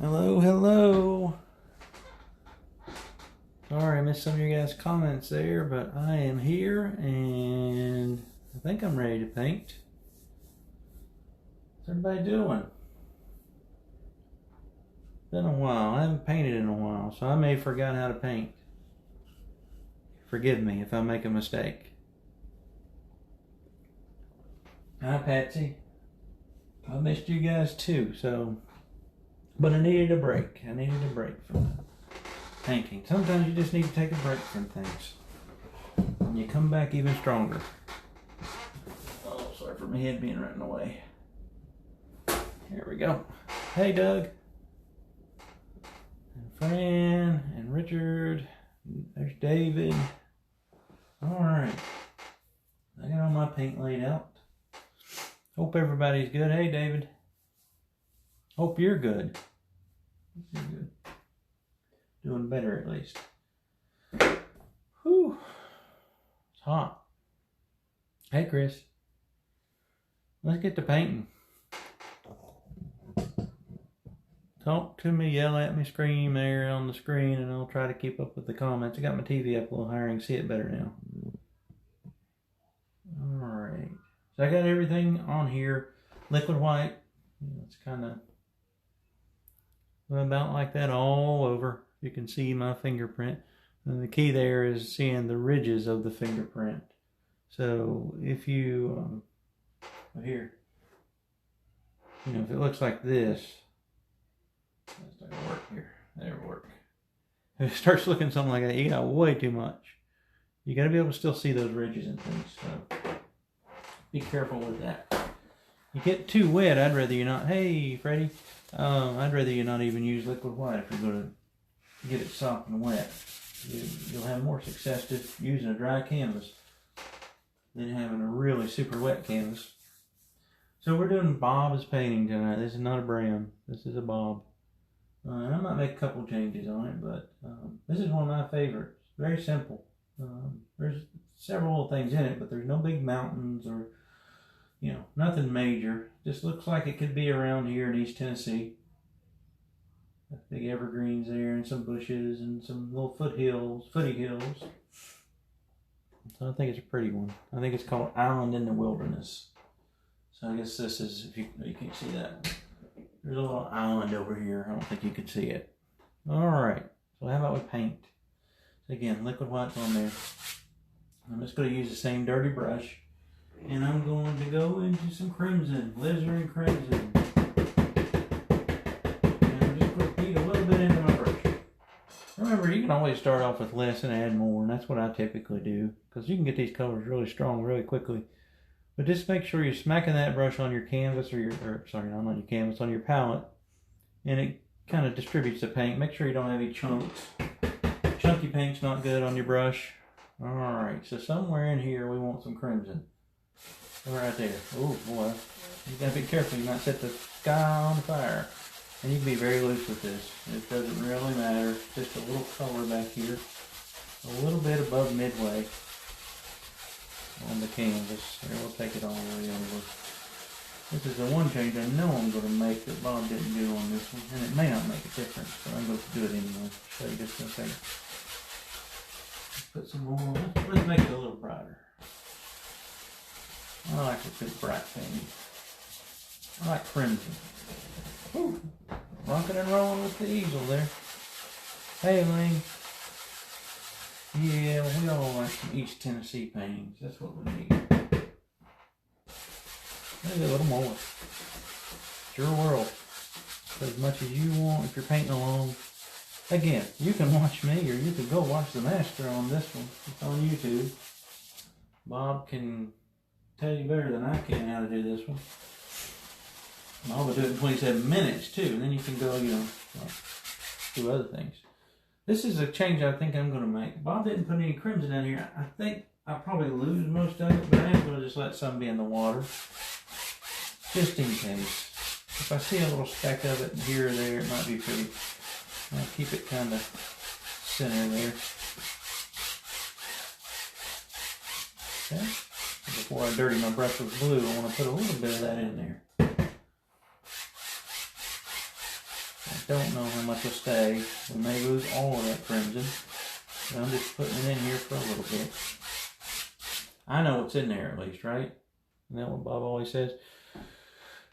Hello, hello. Sorry I missed some of your guys' comments there, but I am here and I think I'm ready to paint. What's everybody doing? Been a while. I haven't painted in a while, so I may have forgotten how to paint. Forgive me if I make a mistake. Hi, Patsy. I missed you guys too, but I needed a break. I needed a break from painting. Sometimes you just need to take a break from things, and you come back even stronger. Oh, sorry for my head being right in the way. Here we go. Hey, Doug. And Fran and Richard. There's David. All right. I got all my paint laid out. Hope everybody's good. Hey, David. Hope you're good. Hope you're good. Doing better, at least. Whew. It's hot. Hey, Chris. Let's get to painting. Talk to me, yell at me, scream there on the screen, and I'll try to keep up with the comments. I got my TV up a little higher and see it better now. Alright. So I got everything on here. Liquid white. It's kind of about like that all over. You can see my fingerprint. And the key there is seeing the ridges of the fingerprint. So if you, here, if it looks like this, that's not gonna work here. That'll work. If it starts looking something like that, you got way too much. You got to be able to still see those ridges and things. So be careful with that. You get too wet, I'd rather you not. Hey, Freddie. I'd rather you not even use liquid white if you're going to get it soft and wet. You'll have more success just using a dry canvas than having a really super wet canvas. So we're doing Bob's painting tonight. This is not a Bram. This is a Bob. And I might make a couple changes on it, but this is one of my favorites. Very simple. There's several little things in it, but there's no big mountains or, nothing major. Just looks like it could be around here in East Tennessee. Got big evergreens there and some bushes and some little footy hills. So I think it's a pretty one. I think it's called Island in the Wilderness. So I guess this is, if you can't see that. There's a little island over here. I don't think you can see it. All right. So how about we paint? So again, liquid white's on there. I'm just going to use the same dirty brush. And I'm going to go into some crimson, alizarin crimson. And I'm just going to feed a little bit into my brush. Remember, you can always start off with less and add more, and that's what I typically do. Because you can get these colors really strong really quickly. But just make sure you're smacking that brush on your canvas, on your canvas, on your palette. And it kind of distributes the paint. Make sure you don't have any chunks. Chunky paint's not good on your brush. Alright, so somewhere in here we want some crimson. Right there. Oh boy. You gotta be careful, you might set the sky on fire. And you can be very loose with this. It doesn't really matter. Just a little color back here. A little bit above midway on the canvas. There, we'll take it all the way over. This is the one change I know I'm going to make that Bob didn't do on this one. And it may not make a difference, but I'm going to do it anyway. Show you just in a second. Let's put some more on. Let's make it a little brighter. I like a good bright painting. I like crimson. Woo! Rocking and rolling with the easel there. Hey, Elaine. Yeah, we all like some East Tennessee paintings. That's what we need. Maybe a little more. It's your world. As much as you want if you're painting along. Again, you can watch me or you can go watch the master on this one. It's on YouTube. Bob can tell you better than I can how to do this one. Bob will do it in 27 minutes too. And then you can go, do other things. This is a change I think I'm going to make. Bob didn't put any crimson in here. I think I'll probably lose most of it, but I am going to just let some be in the water. Just in case. If I see a little speck of it here or there, it might be pretty. I'll keep it kind of center there. Okay. Before I dirty my brush with blue, I want to put a little bit of that in there. don't know how much will stay. We may lose all of that crimson. But I'm just putting it in here for a little bit. I know what's in there at least, right? Isn't that what Bob always says?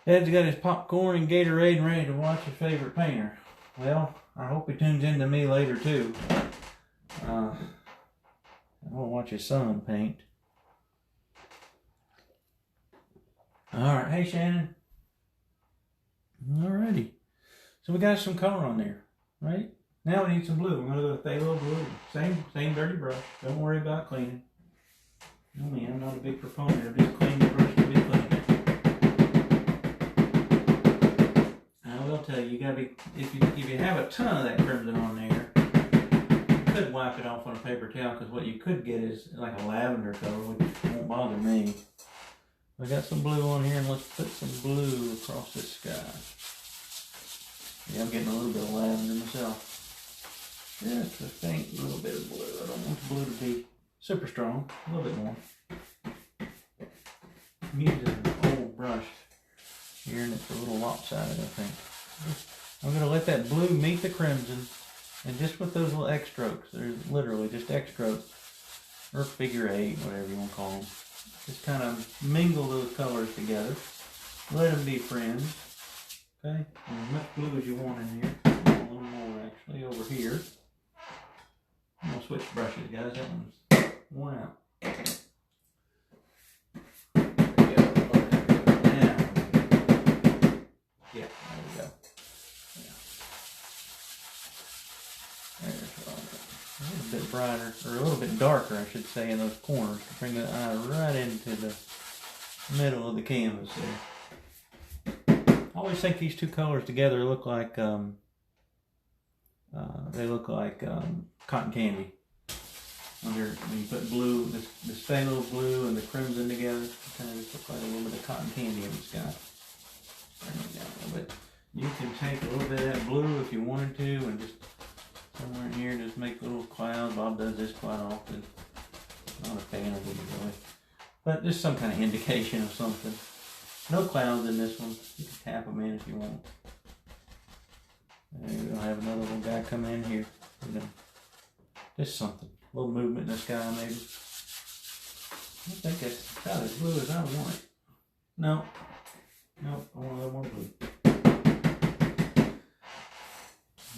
Ed's got his popcorn and Gatorade and ready to watch his favorite painter. Well, I hope he tunes in to me later too. I want to watch his son paint. Alright, hey Shannon. Alrighty. So we got some color on there, right? Now we need some blue. I'm going to go with phthalo blue. Same dirty brush. Don't worry about cleaning. I mean, I'm not a big proponent of just cleaning the brush to be clean. I will tell you, you gotta be, if you have a ton of that crimson on there, you could wipe it off on a paper towel, because what you could get is like a lavender color, which won't bother me. I got some blue on here, and let's put some blue across this sky. Yeah, I'm getting a little bit of lavender myself. Just a faint little bit of blue. I don't want the blue to be super strong. A little bit more. I'm using an old brush here, and it's a little lopsided, I think. I'm going to let that blue meet the crimson, and just with those little X strokes, they're literally just X strokes, or figure 8, whatever you want to call them. Just kind of mingle those colors together. Let them be friends. Okay? And as much blue as you want in here. A little more actually over here. I'm going to switch brushes, guys. That one's worn out. There we go. Now. Yeah, there we go. Yeah. There's a little bit brighter, or a little bit darker, I should say, in those corners to bring the eye right into the middle of the canvas there. I always think these two colors together look like cotton candy. When you put blue, this phthalo blue and the crimson together, it kind of just looks like a little bit of cotton candy in the sky. Bring it down a little bit. You can take a little bit of that blue if you wanted to, and just somewhere in here, just make little clouds. Bob does this quite often. Not a fan of it really, but just some kind of indication of something. No clouds in this one. You can tap them in if you want. Maybe we'll have another little guy come in here. You know, just something. A little movement in the sky, maybe. I think it's about as blue as I want it. No. Nope, I want a little more blue.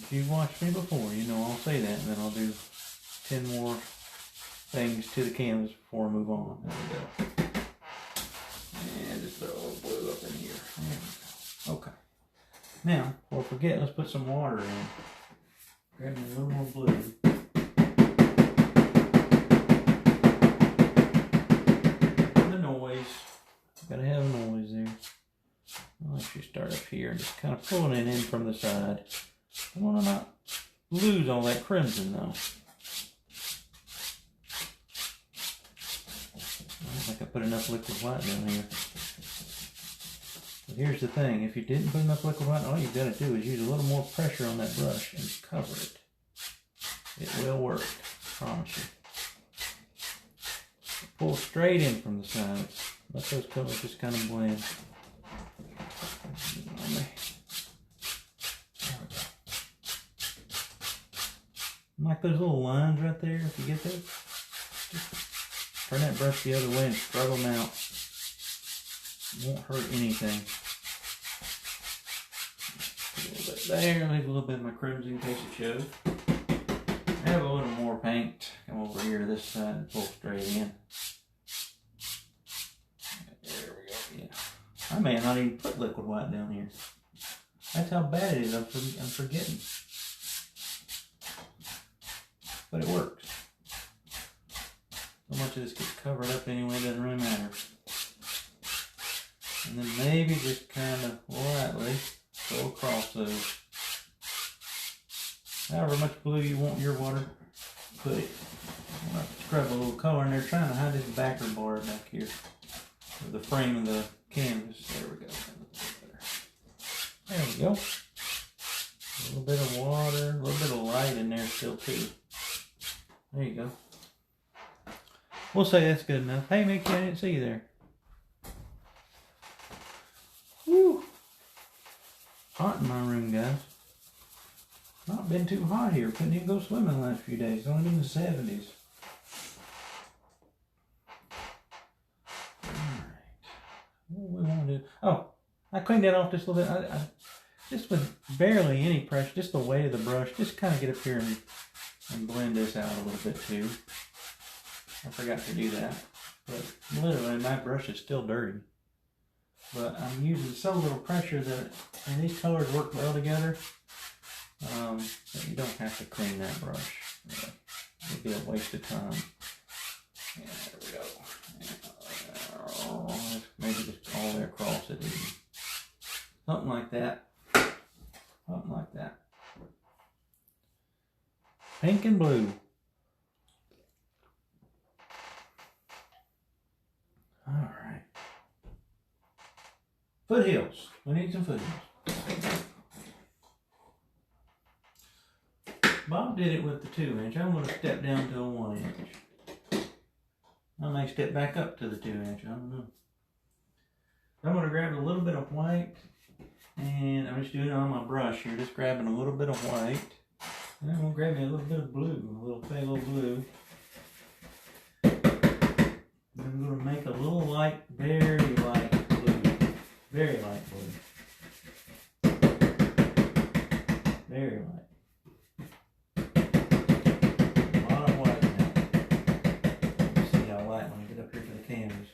If you've watched me before, you know I'll say that, and then I'll do 10 more things to the canvas before I move on. There we go. And just throw a little blue up in here. There we go. Okay. Now, before I forget, let's put some water in. Grab me a little more blue. The noise. Gotta have noise there. I'll let you start up here and just kind of pulling it in from the side. I want to not lose all that crimson though. I don't think I put enough liquid white down here. But here's the thing, if you didn't put enough liquid white, all you've got to do is use a little more pressure on that brush and cover it. It will work, I promise you. Pull straight in from the sides. Let those colors just kind of blend. Like those little lines right there, if you get those, just turn that brush the other way and scrub them out. It won't hurt anything. Put a little bit there, leave a little bit of my crimson in case it shows. Have a little more paint. Come over here to this side and pull straight in. There we go, yeah. I may not even put liquid white down here. That's how bad it is, I'm forgetting. But it works. So much of this gets covered up anyway, it doesn't really matter. And then maybe just kind of lightly go across those. However much blue you want your water, put it. I'm going to scrub a little color in there, trying to hide this backer bar back here. With the frame of the canvas. There we go. There we go. A little bit of water, a little bit of light in there still too. There you go. We'll say that's good enough. Hey Mickey, I didn't see you there. Woo! Hot in my room, guys. Not been too hot here. Couldn't even go swimming the last few days. It's only been in the 70s. Alright. What do we want to do? Oh, I cleaned that off just a little bit. Just with barely any pressure, just the weight of the brush. Just kind of get up here and blend this out a little bit too. I forgot to do that. But literally, my brush is still dirty. But I'm using so little pressure that, and these colors work well together, that you don't have to clean that brush. It'd be a waste of time. Yeah, there we go. Maybe just all the way across it. Something like that. Something like that. Pink and blue. All right. Foothills. We need some foothills. Bob did it with the 2-inch. I'm going to step down to a 1-inch. I may step back up to the 2-inch. I don't know. I'm going to grab a little bit of white. And I'm just doing it on my brush here. Just grabbing a little bit of white. And I'm going to grab me a little bit of blue. A little phthalo blue. And I'm going to make a little light, very light blue. Very light blue. Very light. A lot of white now. Let's see how light when I get up here to the canvas.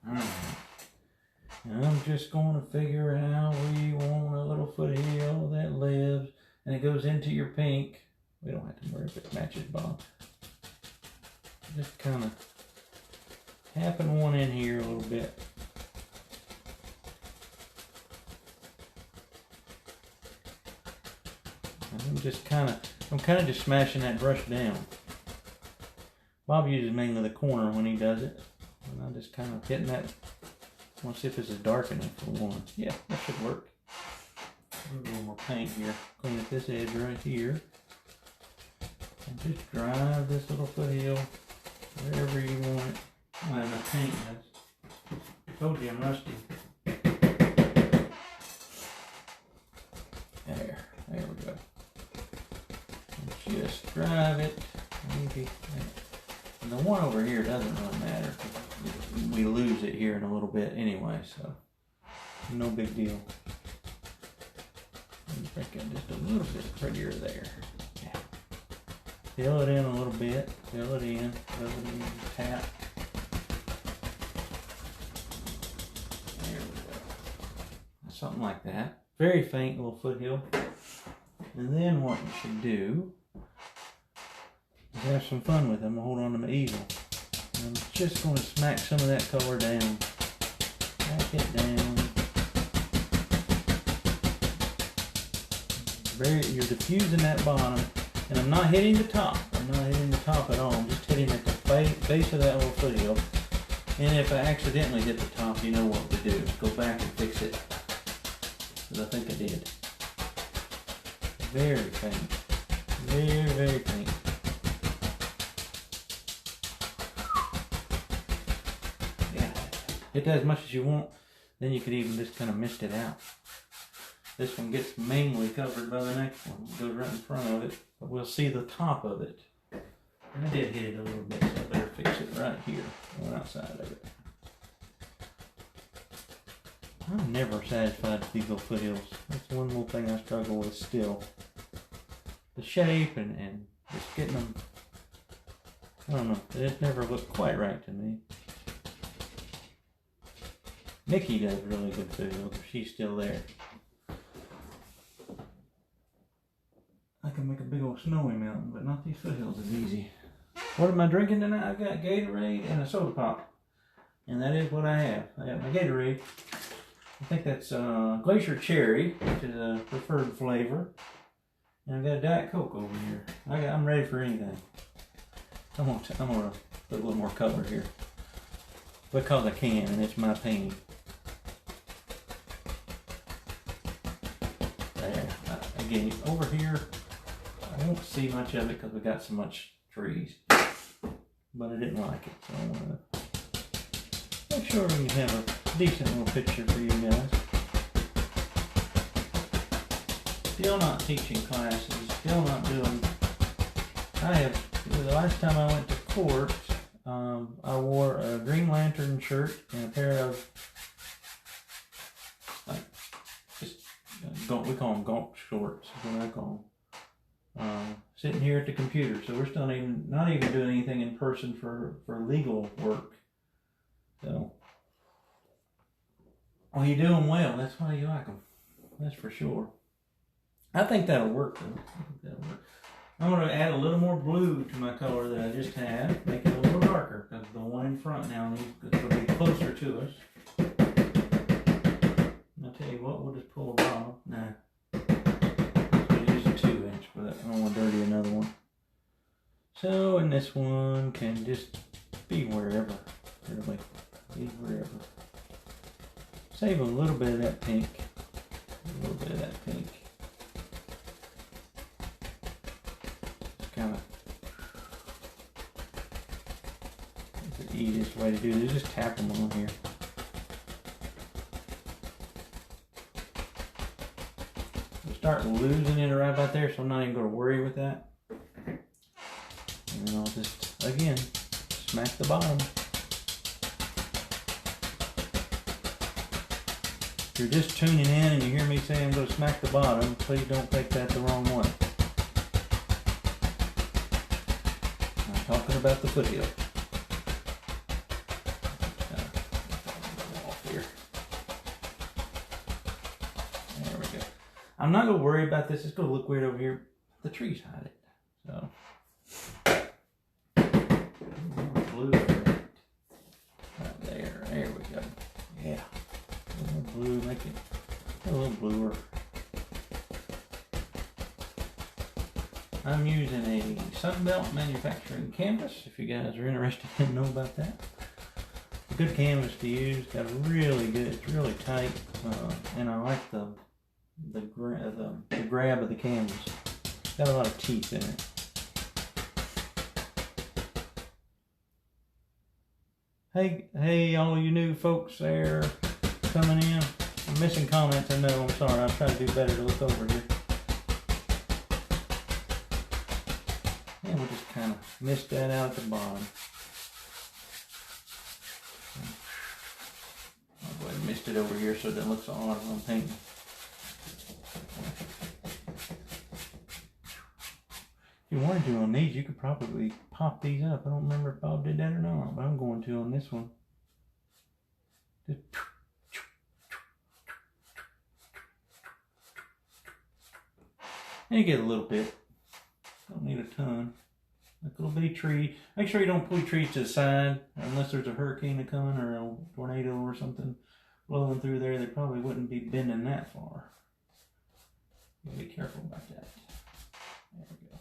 Alright. And I'm just going to figure out where you want a little foothill that lives. And it goes into your pink. We don't have to worry if it matches Bob. Just kind of tapping one in here a little bit. And I'm kind of just smashing that brush down. Bob uses mainly the corner when he does it. And I'm just kind of hitting that. I want to see if this is dark enough for one. Yeah, that should work. A little more paint here. Clean up this edge right here. And just drive this little foothill wherever you want it. I don't have enough paint, guys. I told you I'm rusty. There we go. And just drive it. Maybe. And the one over here doesn't really matter. We lose it here in a little bit anyway, so no big deal. Let's make it just a little bit prettier there. Yeah. Fill it in a little bit. Fill it in. Tap. There we go. Something like that. Very faint little foothill. And then what you should do is have some fun with them. Hold on to my easel. I'm just going to smack some of that color down. Smack it down. You're diffusing that bottom. And I'm not hitting the top. I'm not hitting the top at all. I'm just hitting at the base of that little foothill. And if I accidentally hit the top, you know what to do. Go back and fix it. Because I think I did. Very faint. Very, very faint. Hit that as much as you want, then you could even just kind of mist it out. This one gets mainly covered by the next one. It goes right in front of it, but we'll see the top of it. And I did hit it a little bit, so I better fix it right here on the outside of it. I'm never satisfied with these little foothills. That's one little thing I struggle with still. The shape and just getting them, I don't know, it just never looked quite right to me. Nikki does really good foothills if she's still there. I can make a big old snowy mountain, but not these foothills as easy. What am I drinking tonight? I've got Gatorade and a soda pop. And that is what I have. I got my Gatorade. I think that's Glacier Cherry, which is a preferred flavor. And I've got a Diet Coke over here. I'm ready for anything. I'm gonna put a little more color here. Because I can, and it's my painting. There. Again, over here, I won't see much of it because we got so much trees. But I didn't like it, so I want to make sure we can have a decent little picture for you guys. Still not teaching classes, still not doing, the last time I went to court, I wore a Green Lantern shirt and a pair of, like, just, we call them gaunt shorts, is what I call them. Sitting here at the computer, so we're still not even doing anything in person for legal work. So, well, you're doing well, that's why you like them, that's for sure. I think that'll work though. I'm going to add a little more blue to my color that I just had, make it a little darker, because the one in front now needs to be closer to us. I'll tell you what, we'll just pull a bottle. Nah, we'll use a 2-inch, but I don't want to dirty another one. So, and this one can just be wherever, really, be wherever. Save a little bit of that pink, a little bit of that pink. Kind of the easiest way to do this is just tap them on here. We start losing it right about there, so I'm not even going to worry with that. And then I'll just, again, smack the bottom. If you're just tuning in and you hear me say I'm going to smack the bottom, please don't take that the wrong way. Talking about the foothill. Off here. There we go. I'm not going to worry about this. It's going to look weird over here. The trees hide it. So. Blue. Right there. There we go. Yeah. A little blue. Make it a little bluer. I'm using a Sunbelt manufacturing canvas, if you guys are interested in know about that. A good canvas to use, got a really good, it's really tight, and I like the grab of the canvas. It's got a lot of teeth in it. Hey, all you new folks there coming in. I'm missing comments, I know, I'm sorry, I'll try to do better to look over here. And we'll just kind of mist that out at the bottom. I'll go ahead and mist it over here so it doesn't look so odd when I'm painting. If you wanted to on these, you could probably pop these up. I don't remember if Bob did that or not, but I'm going to on this one. Just and you get a little bit. Don't need a ton. Like a little bitty tree. Make sure you don't pull your trees to the side unless there's a hurricane coming or a tornado or something blowing through there. They probably wouldn't be bending that far. You gotta be careful about that. There we go.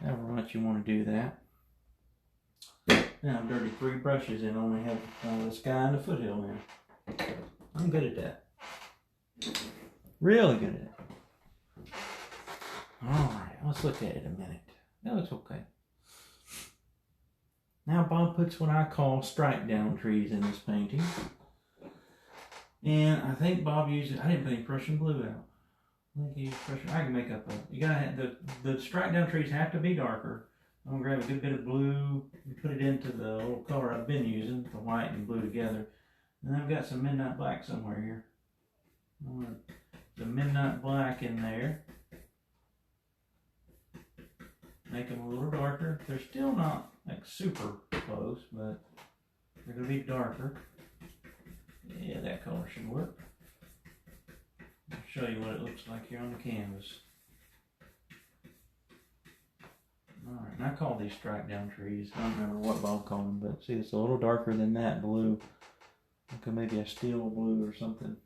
However much you want to do that. Now I've dirtied 3 brushes and only have the sky and the foothill now. I'm good at that. Really good at it. Alright, let's look at it a minute. That looks okay. Now Bob puts what I call strike down trees in this painting. And I think Bob used, I didn't put any Prussian blue out. I think he used Prussian, I can make up a, you gotta have, the strike down trees have to be darker. I'm gonna grab a good bit of blue and put it into the little color I've been using, the white and blue together. And I've got some midnight black somewhere here. I want the midnight black in there. Make them a little darker. They're still not like super close, but they're going to be darker. Yeah, that color should work. I'll show you what it looks like here on the canvas. Alright, and I call these strike down trees. I don't remember what Bob called them, but see, it's a little darker than that blue. Like maybe a steel blue or something.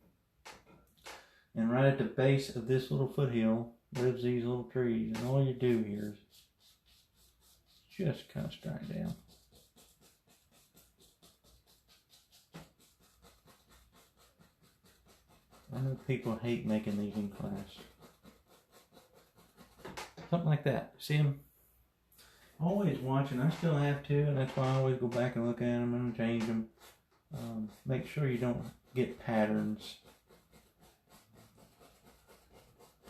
And right at the base of this little foothill lives these little trees, and all you do here is just kind of strike down. I know people hate making these in class. Something like that. See them? Always watching. I still have to, and that's why I always go back and look at them and change them. Make sure you don't get patterns.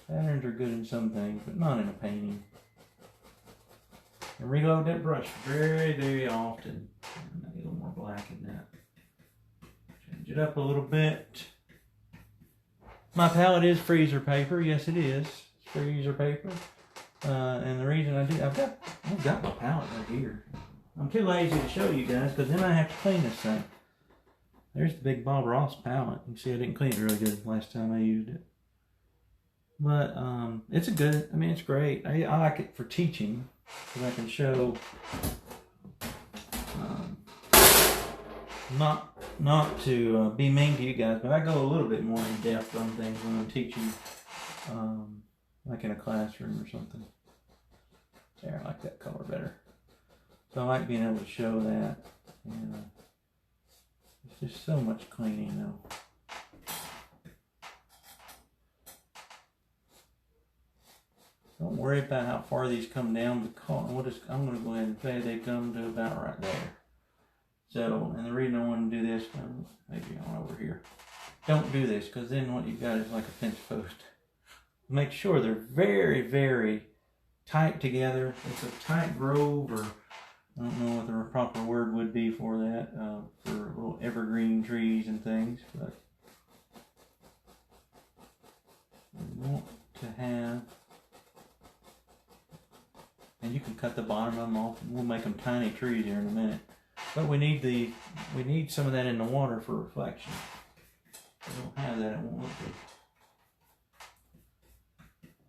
Patterns are good in some things, but not in a painting. And reload that brush very, very often. Maybe a little more black in that. Change it up a little bit. My palette is freezer paper. Yes, it is. It's freezer paper. And the reason I do, I've got my palette right here. I'm too lazy to show you guys because then I have to clean this thing. There's the big Bob Ross palette. You can see I didn't clean it really good last time I used it. But it's it's great. I like it for teaching because I can show not to be mean to you guys, but I go a little bit more in depth on things when I'm teaching, like in a classroom or something. There, I like that color better. So I like being able to show that. And it's just so much cleaning though. Don't worry about how far these come down because I'm going to go ahead and say they come to about right there. So, and the reason I want to do this, maybe on over here. Don't do this because then what you've got is like a fence post. Make sure they're very, very tight together. It's a tight grove, or I don't know what the proper word would be for that, for little evergreen trees and things, but we want to have, and you can cut the bottom of them off, and we'll make them tiny trees here in a minute. But we need some of that in the water for reflection. If we don't have that, it won't look good.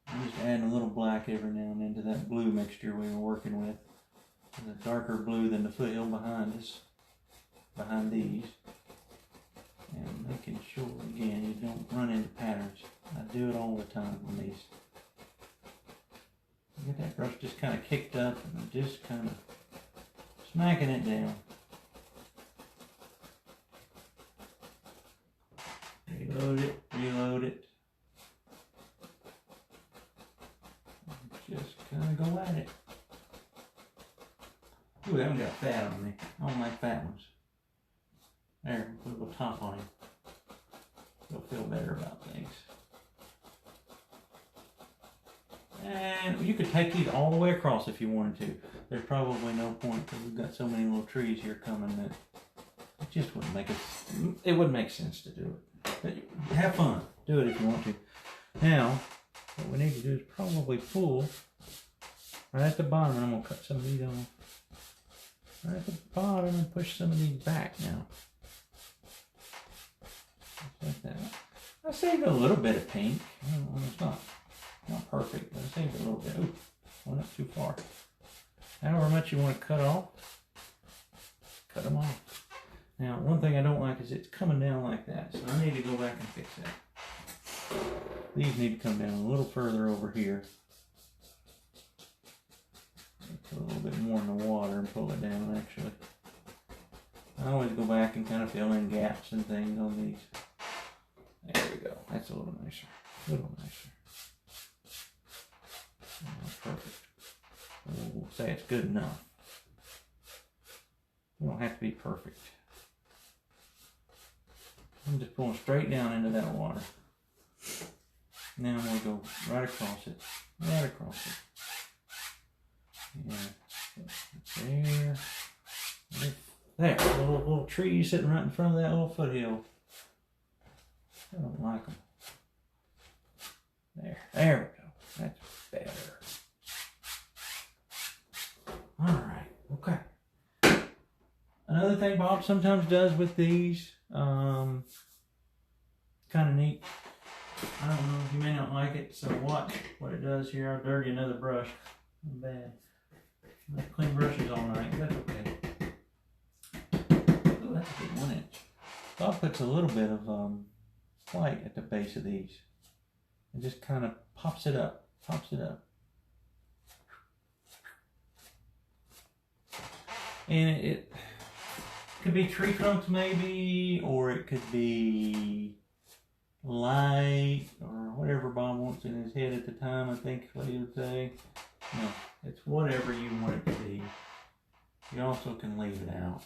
I'm just adding a little black every now and then to that blue mixture we were working with. And a darker blue than the foothill behind us, behind these. And making sure, again, you don't run into patterns. I do it all the time on these. Get that brush just kind of kicked up and just kind of smacking it down. Reload it, reload it. Just kind of go at it. Ooh, I haven't got fat on me. I don't like fat ones. There, put a little top on him. You'll feel better about things. And you could take these all the way across if you wanted to. There's probably no point because we've got so many little trees here coming that it just wouldn't make it wouldn't make sense to do it. But have fun. Do it if you want to. Now, what we need to do is probably pull right at the bottom, and I'm going to cut some of these off. Right at the bottom and push some of these back now. Just like that. I saved a little bit of pink. It's not perfect, but I saved a little bit. Ooh, went up too far. However much you want to cut off, cut them off. Now, one thing I don't like is it's coming down like that, so I need to go back and fix that. These need to come down a little further over here. Put a little bit more in the water and pull it down, actually. I always go back and kind of fill in gaps and things on these. There we go. That's a little nicer. A little nicer. Perfect. We'll say it's good enough. We don't have to be perfect. I'm just pulling straight down into that water. Now I'm going to go right across it. Right across it. Yeah. There. A little tree sitting right in front of that little foothill. I don't like them. There. There we go. That's better. Alright. Okay. Another thing Bob sometimes does with these, kind of neat. I don't know, you may not like it, so watch what it does here. I'll dirty another brush. Bad. I clean brushes all night. That's okay. Ooh, that's a good 1 inch. Bob puts a little bit of white at the base of these. And just kind of pops it up. Pops it up. And it could be tree trunks maybe, or it could be light, or whatever Bob wants in his head at the time, I think is what he would say. No, it's whatever you want it to be. You also can leave it out.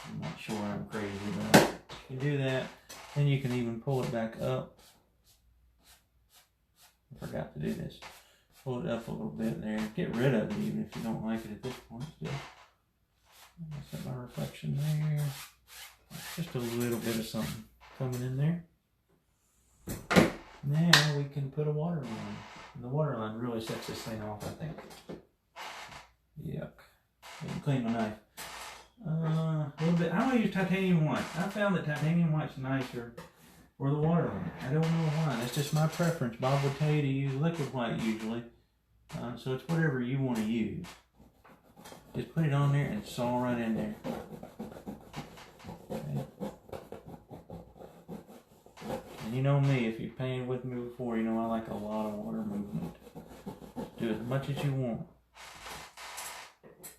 I'm not sure I'm crazy about it. You can do that, and you can even pull it back up I forgot to do this. Pull it up a little bit there. Get rid of it even if you don't like it at this point still. Set my reflection there. Just a little bit of something coming in there. Now we can put a water line. And the water line really sets this thing off, I think. Yuck. Didn't clean my knife. A little bit. I want to use titanium white. I found that titanium white's nicer for the water line. I don't know why. That's just my preference. Bob would tell you to use liquid white usually. So it's whatever you want to use. Just put it on there and it's all right in there. Okay. And you know me, if you've painted with me before, you know I like a lot of water movement. Do as much as you want.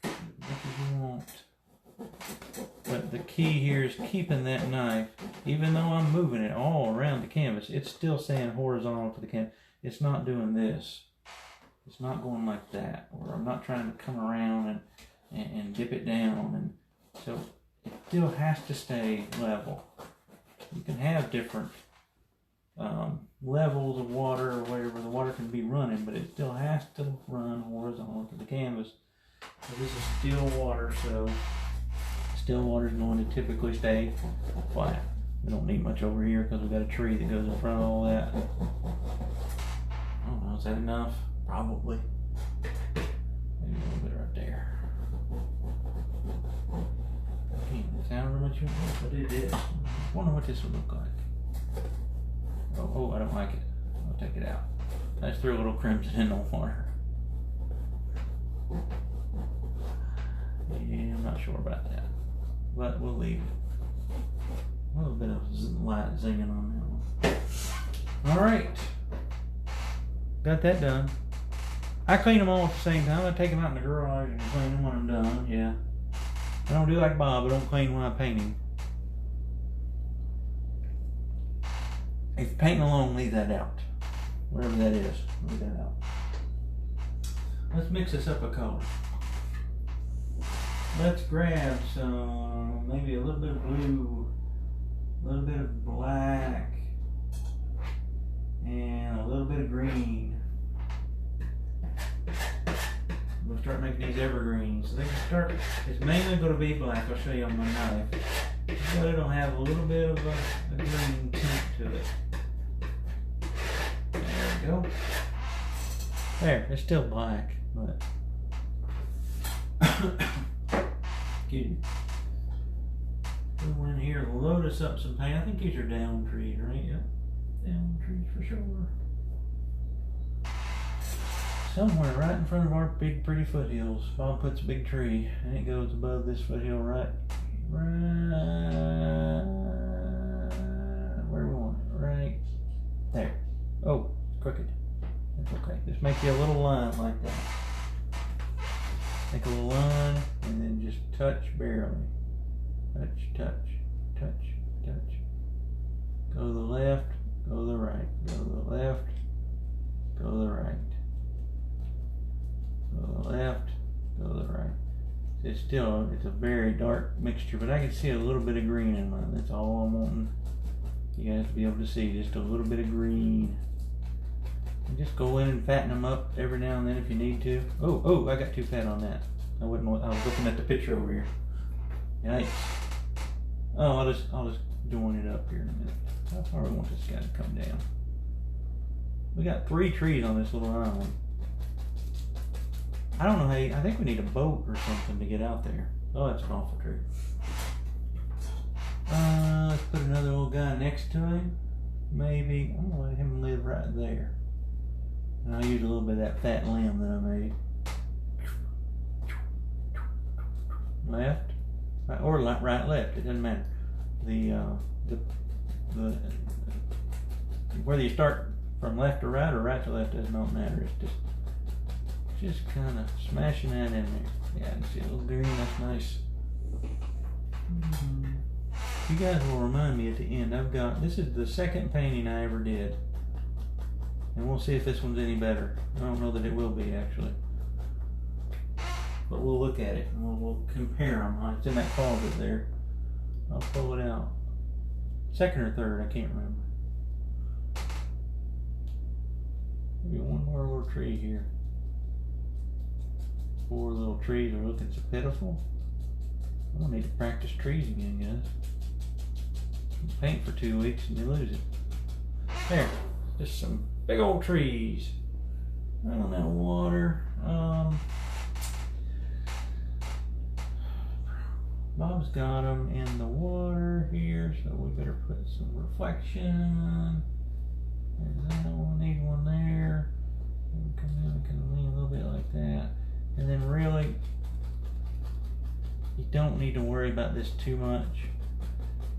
As much as you want. But the key here is keeping that knife, even though I'm moving it all around the canvas, it's still staying horizontal to the canvas. It's not doing this. It's not going like that. Or I'm not trying to come around and dip it down. And so it still has to stay level. You can have different levels of water or whatever. The water can be running, but it still has to run horizontal to the canvas. So this is still water, so still water is going to typically stay flat. We don't need much over here because we've got a tree that goes in front of all that. I don't know, is that enough? Probably. Maybe a little bit right there. Can't sound very much, but it is. I wonder what this would look like. Oh, I don't like it. I'll take it out. I just threw a little crimson in the water. Yeah, I'm not sure about that, but we'll leave it. A little bit of light zinging on that one. All right, got that done. I clean them all at the same time. I take them out in the garage and clean them when I'm done. Yeah, I don't do like Bob. I don't clean when I'm painting. If you're painting alone, leave that out. Whatever that is, leave that out. Let's mix this up a color. Let's grab some, maybe a little bit of blue, a little bit of black, and a little bit of green. We'll start making these evergreens. So they can start, it's mainly going to be black, I'll show you on my knife. But it'll have a little bit of a green tint to it. There we go. There, it's still black, but excuse me. Go in here, load us up some paint. I think these are down trees, right? Yep. Down trees for sure. Somewhere right in front of our big pretty foothills, Bob puts a big tree and it goes above this foothill right where we want it, right there. Oh, it's crooked. That's okay. Just make you a little line like that. Make a little line and then just touch barely. Touch, touch, touch, touch. Go to the left, go to the right, go to the left, go to the right. Go to the left, go to the right. It's a very dark mixture, but I can see a little bit of green in mine. That's all I'm wanting you guys to be able to see, just a little bit of green. And just go in and fatten them up every now and then if you need to. Oh, I got too fat on that. I was looking at the picture over here. Yikes. Oh, I'll just join it up here in a minute. How far we want this guy to come down? We got 3 trees on this little island. I don't know how I think we need a boat or something to get out there. Oh, that's an awful tree. Let's put another little guy next to him. Maybe. I'm gonna let him live right there. And I'll use a little bit of that fat limb that I made. Left, right, or right, left. It doesn't matter. Whether you start from left to right or right to left does not matter. It's just kind of smashing that in there. Yeah, I can see a little green. That's nice. You guys will remind me at the end. This is the second painting I ever did, and we'll see if this one's any better. I don't know that it will be actually, but we'll look at it and we'll compare them. It's in that closet there. I'll pull it out. Second or third, I can't remember. Poor little tree here. Poor little trees are looking so pitiful. I'm gonna need to practice trees again, guys. You paint for 2 weeks and you lose it. There, just some big old trees. Running out of water. Bob's got them in the water here, so we better put some reflection. There's that one, need one there. And come in, we can lean a little bit like that. And then really, you don't need to worry about this too much.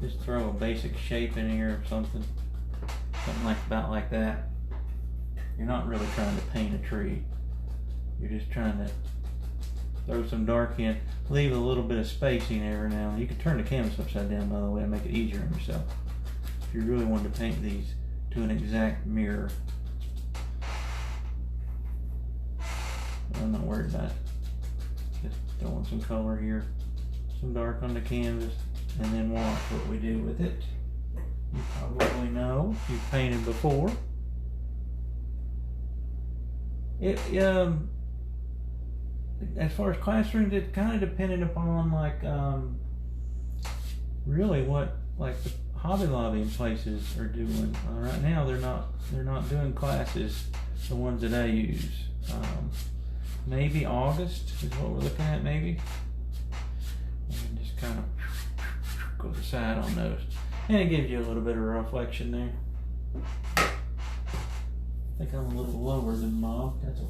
Just throw a basic shape in here or something. Something like that. You're not really trying to paint a tree. You're just trying to throw some dark in. Leave a little bit of spacing every now and then. You can turn the canvas upside down, by the way, and make it easier on yourself. If you really wanted to paint these to an exact mirror. I'm not worried about it. Just throwing some color here, some dark on the canvas, and then watch what we do with it. You probably know if you've painted before. As far as classrooms, it kind of depended upon really what like the Hobby Lobby and places are doing. Right now, they're not doing classes, the ones that I use. Maybe August is what we're looking at, maybe. And just kind of go to the side on those, and it gives you a little bit of reflection there. I think I'm a little lower than Mom. That's okay.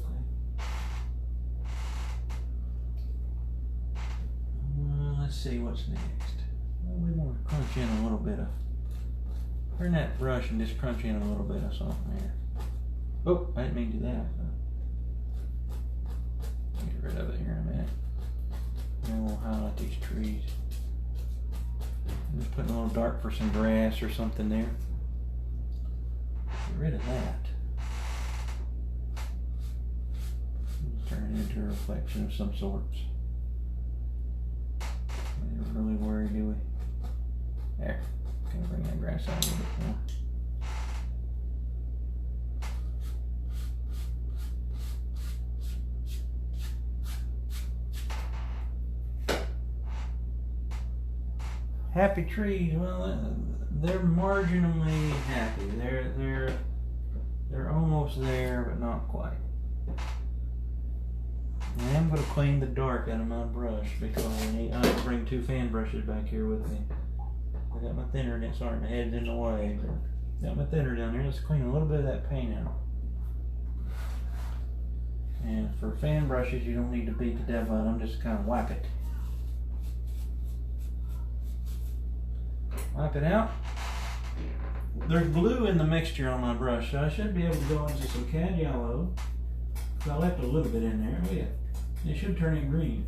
Let's see what's next. Well, we want to crunch in a little bit of. Turn that brush and just crunch in a little bit of something there. Oh, I didn't mean to do that. Get rid of it here in a minute. And we'll highlight these trees. I'm just putting a little dark for some grass or something there. Get rid of that. Turn it into a reflection of some sorts. We don't really worry, do we? There. Gonna bring that grass out a little bit more. Happy trees. Well, they're marginally happy. They're almost there, but not quite. I am going to clean the dark out of my brush because I have to bring 2 fan brushes back here with me. I got my thinner and it's starting to head in the way. But got my thinner down there. Let's clean a little bit of that paint out. And for fan brushes, you don't need to beat the devil out of them. Just kind of wipe it. Wipe it out. There's blue in the mixture on my brush, so I should be able to go into some cad yellow. I left a little bit in there. Look at it. It should turn it green.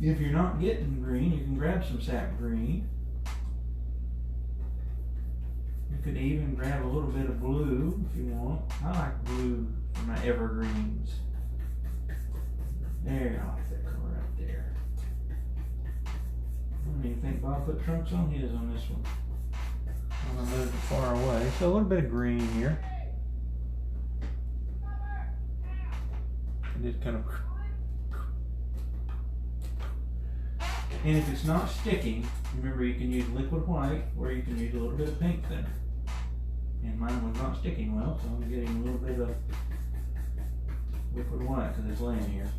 If you're not getting green, you can grab some sap green. You could even grab a little bit of blue if you want. I like blue for my evergreens. There, I like that color right there. I don't even think Bob put trunks on his on this one. I'm going to move it far away. So a little bit of green here. And just kind of. And if it's not sticking, remember you can use liquid white or you can use a little bit of paint thinner. And mine was not sticking well, so I'm getting a little bit of liquid white because it's laying here.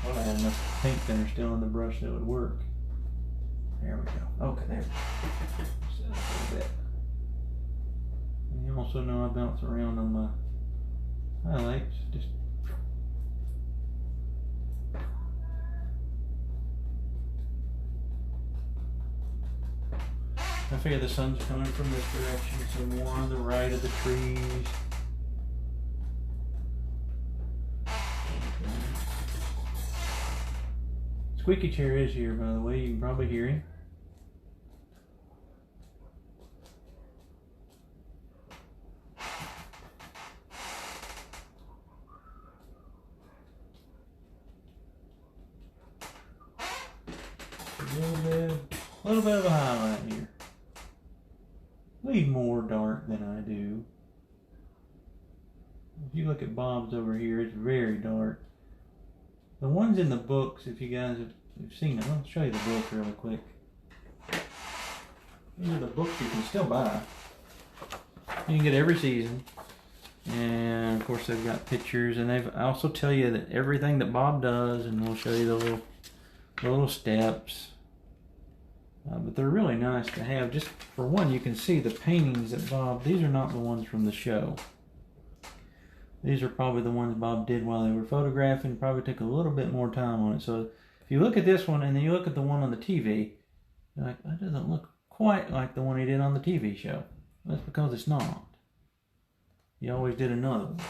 Well, I had enough paint thinner still in the brush that would work. There we go. Okay, there we go. Set up a little bit. And you also know I bounce around on my highlights. Just I figure the sun's coming from this direction, so more on the right of the trees. Squeaky chair is here, by the way. You can probably hear him. A little bit of a highlight here. Leave more dark than I do. If you look at Bob's over here, it's very dark. The ones in the books, if you guys have seen them, I'll show you the book really quick. These are the books you can still buy. You can get every season. And of course they've got pictures, and they've also tell you that everything that Bob does, and we'll show you the little steps. But they're really nice to have. Just for one, you can see the paintings that Bob, these are not the ones from the show. These are probably the ones Bob did while they were photographing. Probably took a little bit more time on it. So if you look at this one and then you look at the one on the TV, you're like, that doesn't look quite like the one he did on the TV show. That's because it's not. He always did another one.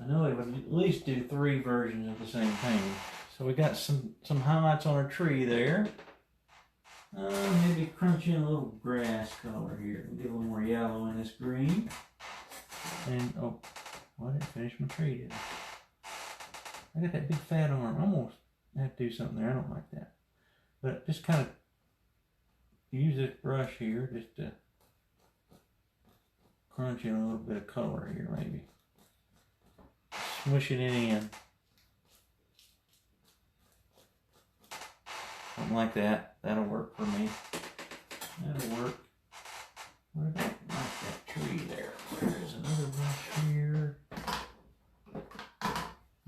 I know he would at least do 3 versions of the same painting. So we got some highlights on our tree there. Maybe crunch in a little grass color here. We'll get a little more yellow in this green. And, oh, well, I didn't finish my tree, did I? I got that big fat arm. I'm going to have to do something there. I don't like that. But just kind of use this brush here just to crunch in a little bit of color here, maybe. Smushing it in. Something like that. That'll work for me. That'll work. What about like that tree there? There's another brush here.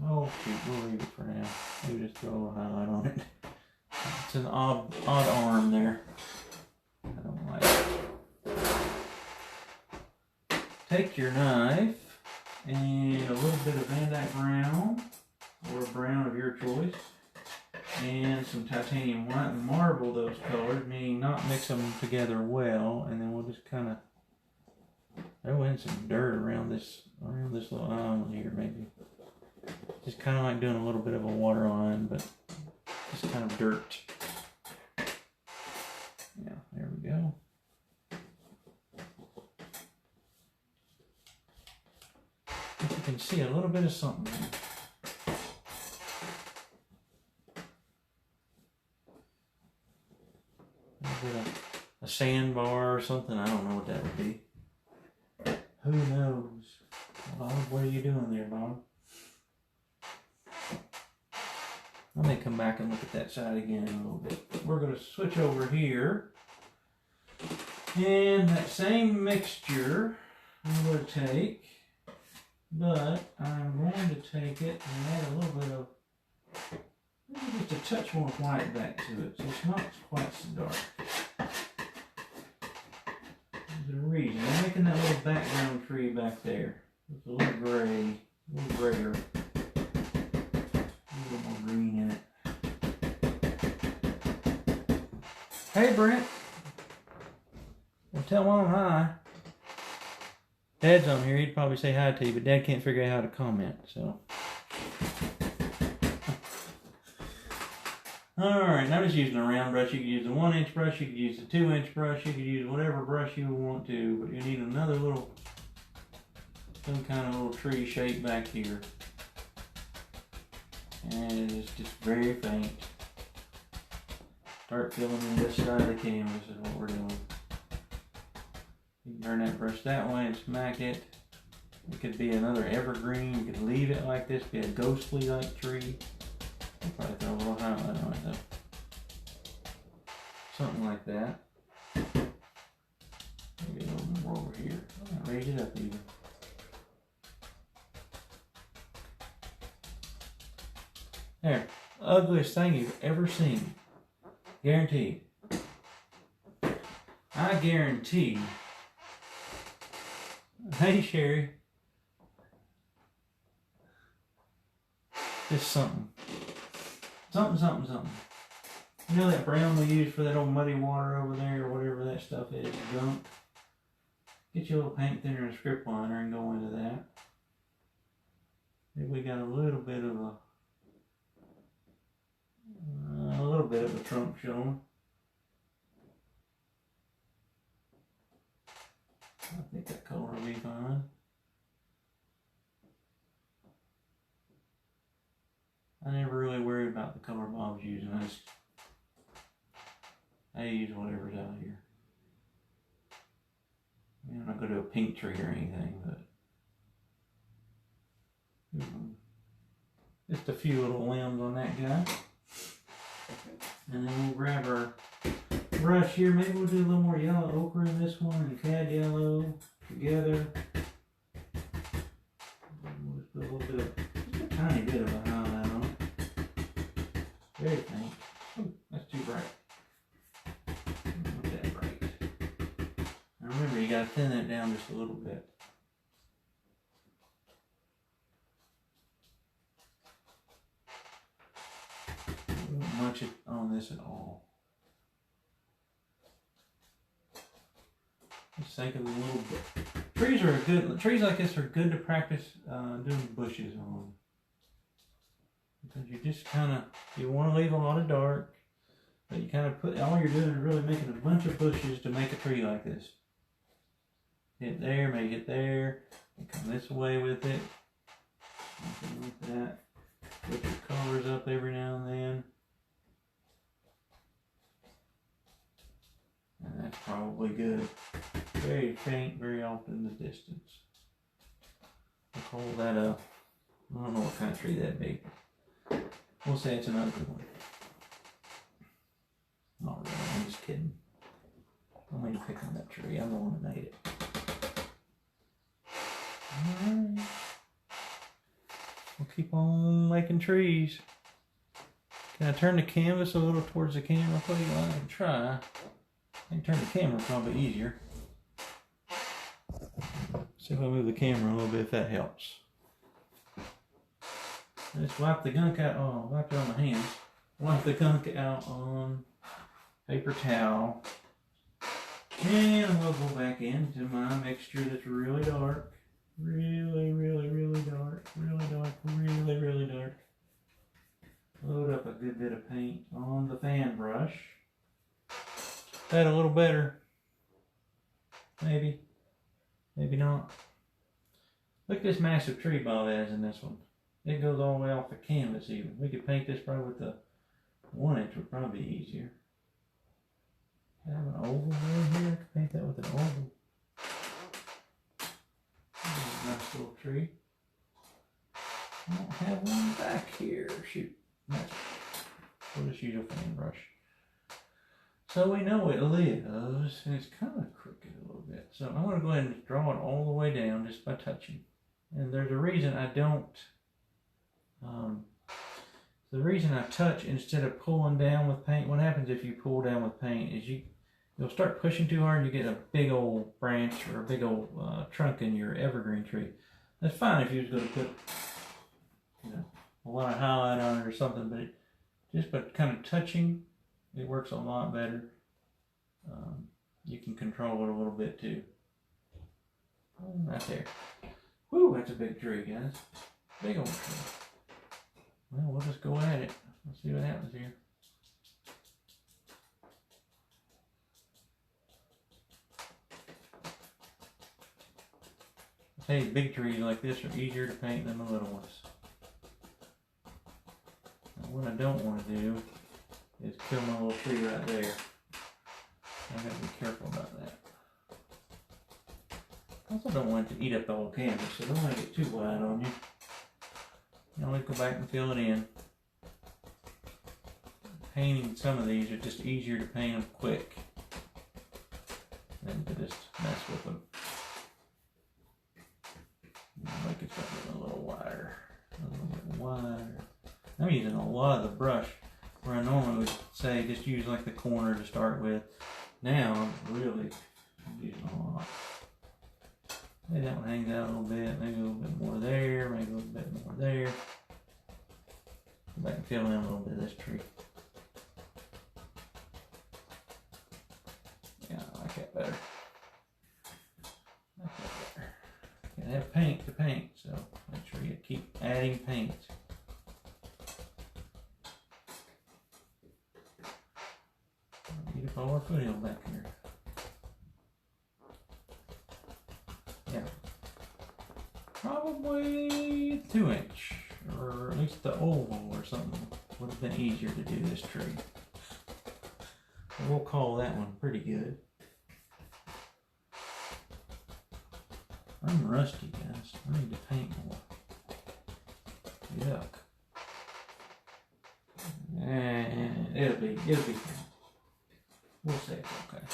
Oh shoot, we'll leave it for now. Maybe just throw a little highlight on it. It's an odd arm there. I don't like it. Take your knife and a little bit of Van Dyke brown, or a brown of your choice, and some titanium white, and marble those colors, meaning not mix them together well, and then we'll just kind of throw in some dirt around this little island here, maybe. Just kind of like doing a little bit of a water line, but just kind of dirt. Yeah, there we go. If you can see a little bit of something there. A bit of a sandbar or something. I don't know what that would be. Who knows? Bob, what are you doing there, Bob? Let me come back and look at that side again in a little bit. We're going to switch over here. And that same mixture I'm going to take, but I'm going to take it and add a little bit of, maybe just a touch more white back to it, so it's not quite so dark. There's a reason. I'm making that little background tree back there. It's a little gray, a little grayer. A little more green in it. Hey Brent. Well, tell Mom hi. Dad's on here. He'd probably say hi to you, but Dad can't figure out how to comment, so. Alright, I'm just using a round brush. You could use a 1-inch brush, you could use a 2-inch brush, you could use whatever brush you want to, but you need another little, some kind of little tree shape back here. And it's just very faint. Start filling in this side of the canvas is what we're doing. You can turn that brush that way and smack it. It could be another evergreen. You could leave it like this, be a ghostly like tree. I'll probably throw a little highlight on it though. Something like that. Maybe a little more over here. I'll raise it up even. There. Ugliest thing you've ever seen. Guaranteed. I guarantee. Hey Sherry. Just something. Something. You know that brown we use for that old muddy water over there, or whatever that stuff is, gunk? Get your little paint thinner and a script liner and go into that. Maybe we got a little bit of a trunk showing. I think that color will be fine. I never really worried about the color Bob's using. I use whatever's out here. I'm gonna not going to do a pink tree or anything, but just a few little limbs on that guy. And then we'll grab our brush here. Maybe we'll do a little more yellow ochre in this one and cad yellow together. We'll just put a little bit of, just a tiny bit of a highlight on it. Very faint. Oh, that's too bright. Not that bright. Now remember, you got to thin that down just a little bit. Don't much it on this at all. Just think of a little bit. Trees like this are good to practice doing bushes on. Because you just kind of, you want to leave a lot of dark, but you kind of put, all you're doing is really making a bunch of bushes to make a tree like this. Hit there, make it there, and come this way with it. Something like that. Put your colors up every now and then. And that's probably good. Very faint, very off in the distance. I'll call that a, I don't know what kind of tree that'd be. We'll say it's an ugly one. Not really, I'm just kidding. I don't mean to pick on that tree, I'm the one that made it. Alright. We'll keep on making trees. Can I turn the canvas a little towards the camera, please? Well, I can try. I can turn the camera probably easier. See if I move the camera a little bit, if that helps. Just wipe the gunk out. Oh, wipe it on my hands. Wipe the gunk out on paper towel. And we'll go back into my mixture that's really dark. Really, really, really dark. Really dark. Really, really dark. Load up a good bit of paint on the fan brush. That a little better. Maybe. Maybe not. Look at this massive tree Bob has in this one. It goes all the way off the canvas even. We could paint this probably with the 1 inch would probably be easier. I have an oval right here. I could paint that with an oval. Nice little tree. I don't have one back here. Shoot. We'll just use a fan brush. So we know it lives, and it's kind of crooked a little bit. So I'm going to go ahead and draw it all the way down just by touching. And there's a reason I don't, the reason I touch instead of pulling down with paint. What happens if you pull down with paint is you'll start pushing too hard and you get a big old branch or a big old trunk in your evergreen tree. That's fine if you was going to put, you know, a lot of highlight on it or something, but just by kind of touching, it works a lot better. You can control it a little bit too. Right there. Whoo, that's a big tree, guys. Big old tree. Well, we'll just go at it. Let's see what happens here. I say big trees like this are easier to paint than the little ones. Now, what I don't want to do is kill my little tree right there. I gotta be careful about that. I also don't want it to eat up the whole canvas, so don't want to get too wide on you. You always go back and fill it in. Painting some of these are just easier to paint them quick than to just mess with them. Make it something a little wider. A little bit wider. I'm using a lot of the brush where I normally would say just use like the corner to start with. Now I'm really using a lot. Maybe that one hangs out a little bit, maybe a little bit more there, maybe a little bit more there. Go back and fill in a little bit of this tree. Yeah, I like that better. I like that better. You gotta have paint to paint, so make sure you keep adding paint. Need a power foothill back here. Yeah. Probably 2 inch, or at least the oval or something would have been easier to do this tree. So we'll call that one pretty good. I'm rusty, guys. I need to paint more. Yuck. And it'll be fine. We'll say it's okay.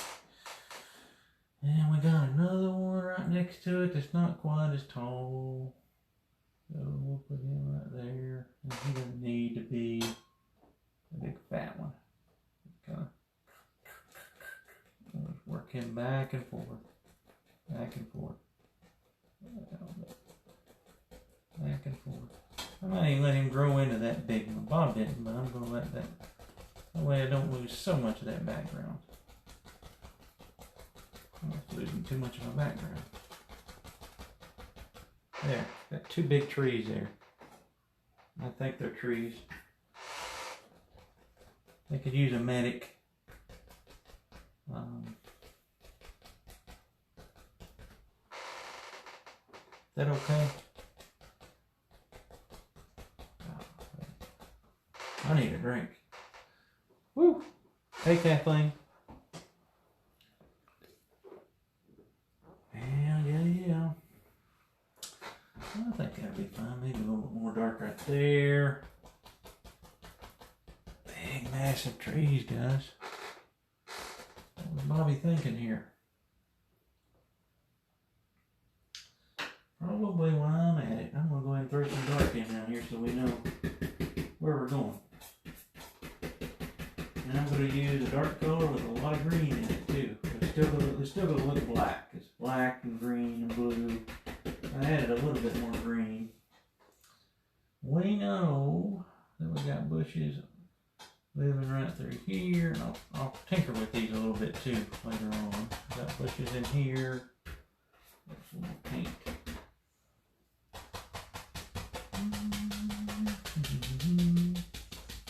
And we got another one right next to it that's not quite as tall. So we'll put him right there. And he doesn't need to be a big fat one. Kind of work him back and forth. Back and forth. Back and forth. I might even let him grow into that big one. Bob didn't, but I'm going to let that. That way I don't lose so much of that background. I'm not losing too much of my background. There, got two big trees there. I think they're trees. They could use a medic. Is that okay? I need a drink. Woo! Hey, Kathleen. Yeah. I think that'll be fine. Maybe a little bit more dark right there. Big, massive trees, guys. What was Bobby thinking here? Probably while I'm at it, I'm going to go ahead and throw some dark in down here so we know where we're going. And I'm going to use a dark color with a lot of green in it too. It's still going to look black. It's black and green and blue. I added a little bit more green. We know that we got bushes living right through here. And I'll tinker with these a little bit too later on. Got bushes in here. There's some more paint.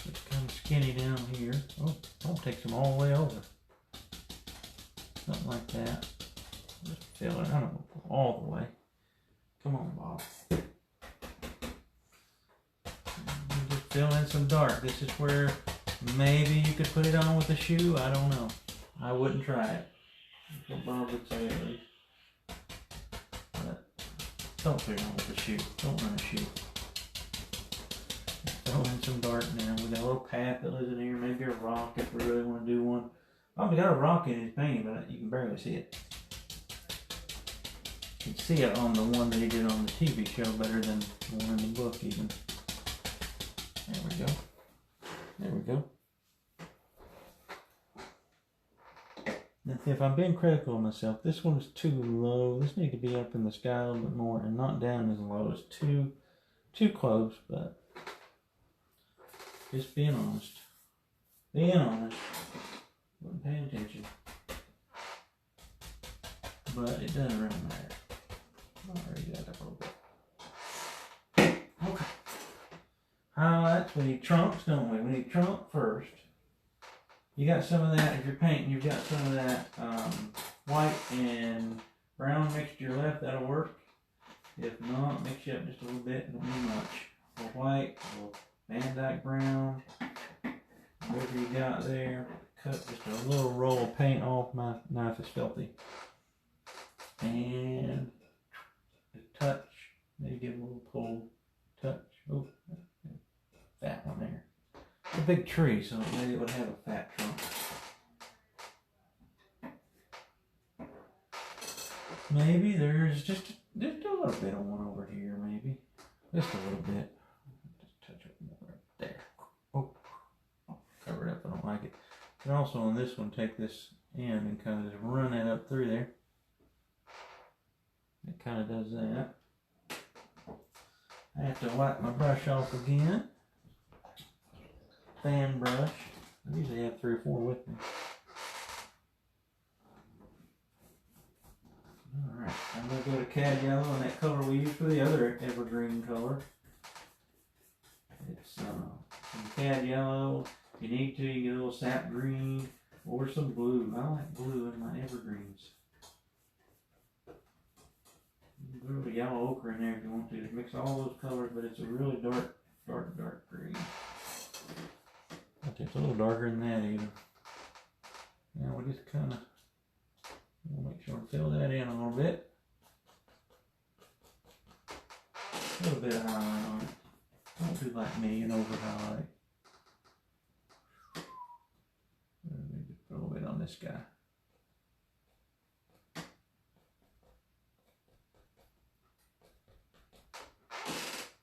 It's kind of skinny down here. Oh, I'll take some all the way over. Something like that. Just fill it. I don't know, all the way. Come on, Bob. Just fill in some dark. This is where maybe you could put it on with a shoe. I don't know. I wouldn't try it. That's what Bob would say at least. But don't put it on with a shoe. Don't run a shoe. Throw in some dark now. We got a little path that lives in here. Maybe a rock if we really want to do one. Oh, we got a rock in his painting, but you can barely see it. You can see it on the one that he did on the TV show better than the one in the book even. There we go. There we go. Now, if I'm being critical of myself, this one is too low. This needs to be up in the sky a little bit more and not down as low. It's too close, but just being honest. Being honest. Wasn't paying attention. But it doesn't really matter. I'll already got that a little bit. Okay. Highlights, we need trunks, don't we? We need trunk first. You got some of that, if you're painting, you've got some of that white and brown mixture left, that'll work. If not, mix it up just a little bit, don't need much. A little white, a little Van Dyke brown, whatever you got there. Cut just a little roll of paint off. My knife is filthy. And a touch, maybe give it a little pull, touch. Oh, fat one there. It's a big tree, so maybe it would have a fat trunk. Maybe there's just a little bit of one over here, maybe. Just a little bit. Just touch it more right there. Oh, cover it up, I don't like it. And also on this one, take this end and kind of just run that up through there. It kind of does that. I have to wipe my brush off again. Fan brush. I usually have 3 or 4 with me. Alright, I'm going to go to cad yellow and that color we used for the other evergreen color. It's some cad yellow. If you need to, you get a little sap green or some blue. I like blue in my evergreens. You can put a yellow ochre in there if you want to. Mix all those colors, but it's a really dark green. It's a little darker than that even. Now we just kind of make sure we fill that in a little bit. A little bit of highlight on it. Don't do like me and over highlight. Maybe a little bit on this guy.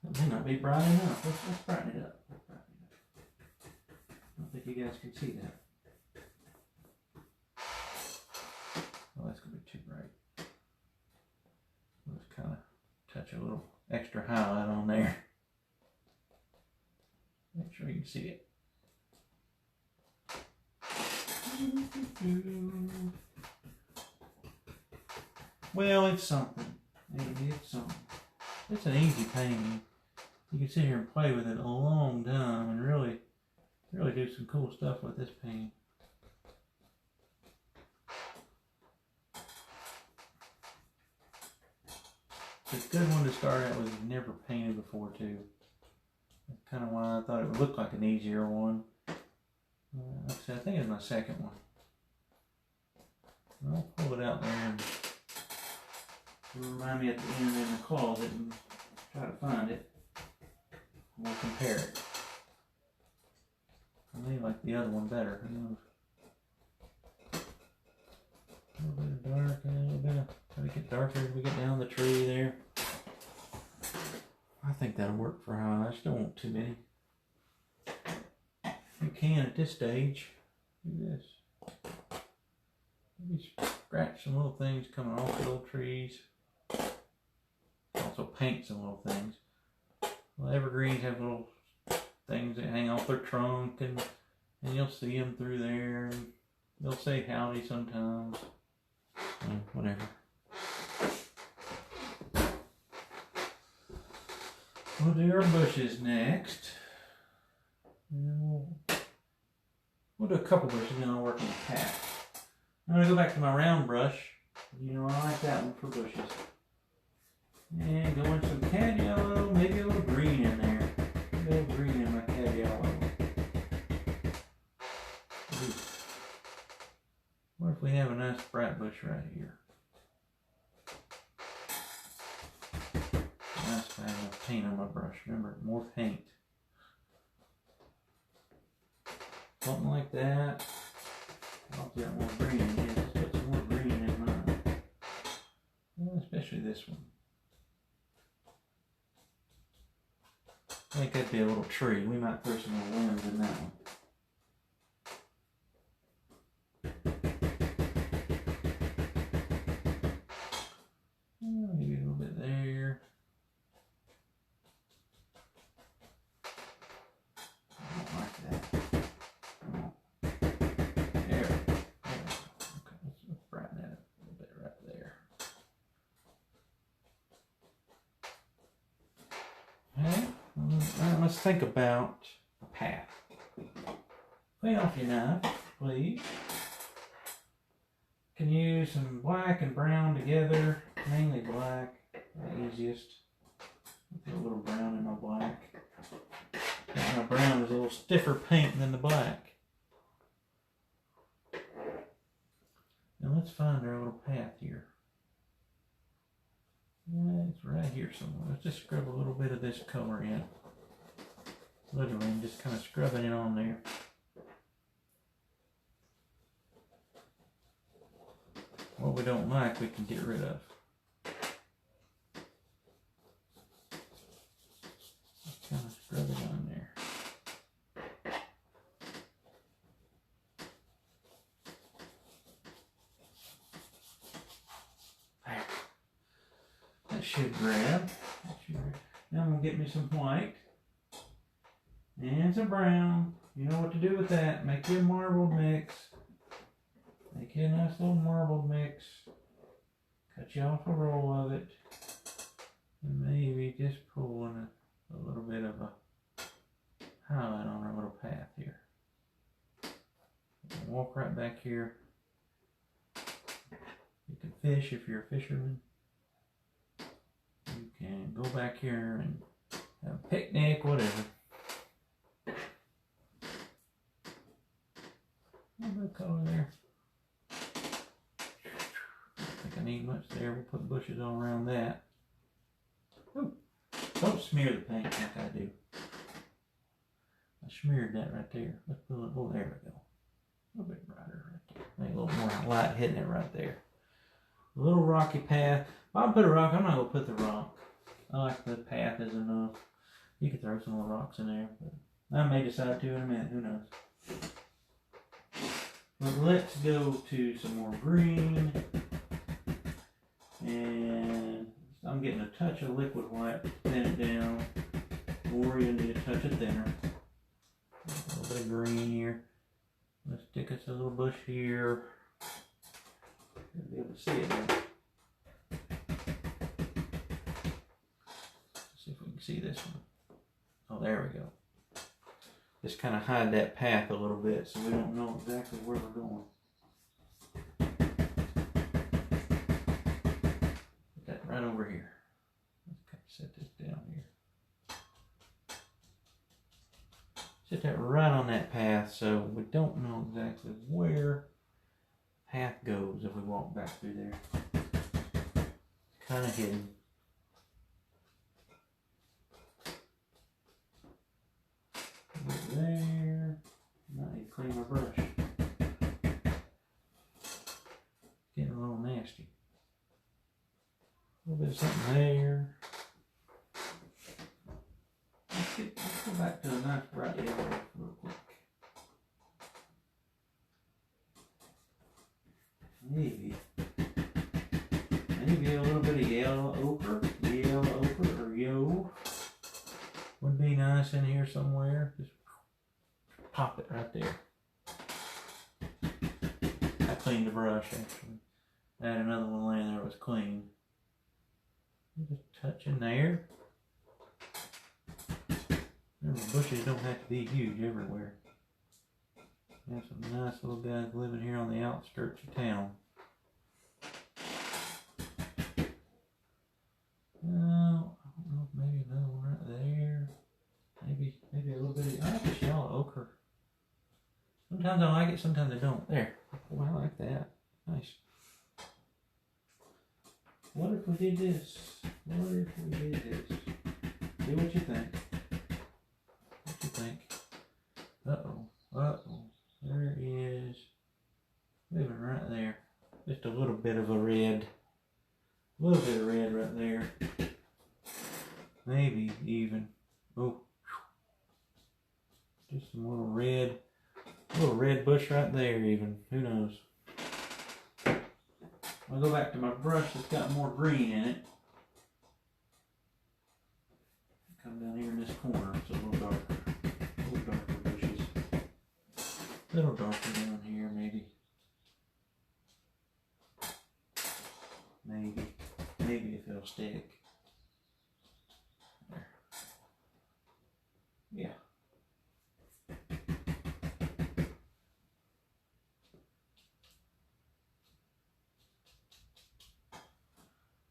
That may not be bright enough. Let's brighten it up. I don't think you guys can see that. Oh, that's going to be too bright. Let's kind of touch a little extra highlight on there. Make sure you can see it. Well, it's something. Maybe it's something. It's an easy painting. You can sit here and play with it a long time and really do some cool stuff with this painting. It's a good one to start out with if you've never painted before too. That's kind of why I thought it would look like an easier one. Like I said, I think it's my second one. I'll pull it out there and remind me at the end in the closet and try to find it. We'll compare it. I may like the other one better. Who knows? A little bit of dark and a little bit of, try to get darker as we get down the tree there. I think that'll work for highlights. Don't want too many. You can at this stage. Do this. Maybe scratch some little things coming off the little trees. Also paint some little things. Well, evergreens have little things that hang off their trunk, and you'll see them through there. And they'll say howdy sometimes. Whatever. We'll do our bushes next. We'll do a couple bushes and then I'll work on the path. I'm going to go back to my round brush. You know, I like that one for bushes. And go in some cad yellow, maybe a little green in there. A little green in my cad yellow. Ooh. What if we have a nice bright bush right here? Nice to have paint on my brush. Remember, more paint. Something like that. I'll get more green in here. Let's put some more green in mine. Well, especially this one. I think that'd be a little tree. We might throw some more limbs in that one. Maybe a little bit there. I don't like that. There. Okay, let's brighten that up a little bit right there. Okay. Alright, let's think about a path. Clean off your knife, please. Can use some black and brown together, mainly black, the easiest. Put a little brown in my black. My brown is a little stiffer paint than the black. Now let's find our little path here. Yeah, it's right here somewhere. Let's just scrub a little bit of this color in. Literally, just kind of scrubbing it on there. What we don't like, we can get rid of. Just kind of scrub it on there. There. That should grab. Now I'm going to get me some white. And some brown. You know what to do with that. Make you a marbled mix. Make you a nice little marbled mix. Cut you off a roll of it. And maybe just pull in a little bit of a highlight on our little path here. Walk right back here. You can fish if you're a fisherman. You can go back here and have a picnic, whatever. A little bit of color there. I don't think I need much there. We'll put bushes all around that. Ooh, Don't smear the paint like I do. I smeared that right there. Let's put a little, oh, there we go. A little bit brighter right there. Maybe a little more light hitting it right there. A little rocky path. If I put a rock, I'm not going to put the rock. I like the path is enough. You could throw some more rocks in there, but I may decide to in a minute. Who knows? But let's go to some more green. And I'm getting a touch of liquid white to thin it down. Or you need a touch of thinner. A little bit of green here. Let's stick us a little bush here. You'll be able to see it now. Let's see if we can see this one. Oh, there we go. Just kind of hide that path a little bit so we don't know exactly where we're going. Put that right over here. Let's kind of set this down here. Set that right on that path so we don't know exactly where the path goes if we walk back through there. It's kind of hidden. Over there. Might need to clean my brush. Getting a little nasty. A little bit of something there. Let's go back to a nice bright yellow real quick. Maybe a little bit of yellow ochre or yo. Would be nice in here somewhere. Just pop it right there. I cleaned the brush actually. I had another one laying there that was clean. Just touch in there. Remember, bushes don't have to be huge everywhere. There's some nice little guys living here on the outskirts of town. No, I don't know, maybe another one right there. Maybe a little bit of, I like this yellow ochre. Sometimes I like it, sometimes I don't. There. Oh, I like that. Nice. What if we did this? What if we did this? See what you think. What you think? Uh-oh. Uh-oh. There is moving right there. Just a little bit of a red. A little bit of red right there. Maybe even. Oh. Just some little red bush right there even. Who knows? I'll go back to my brush that's got more green in it. Come down here in this corner. It's a little darker. A little darker bushes. A little darker down here maybe. Maybe if it'll stick. There. Yeah.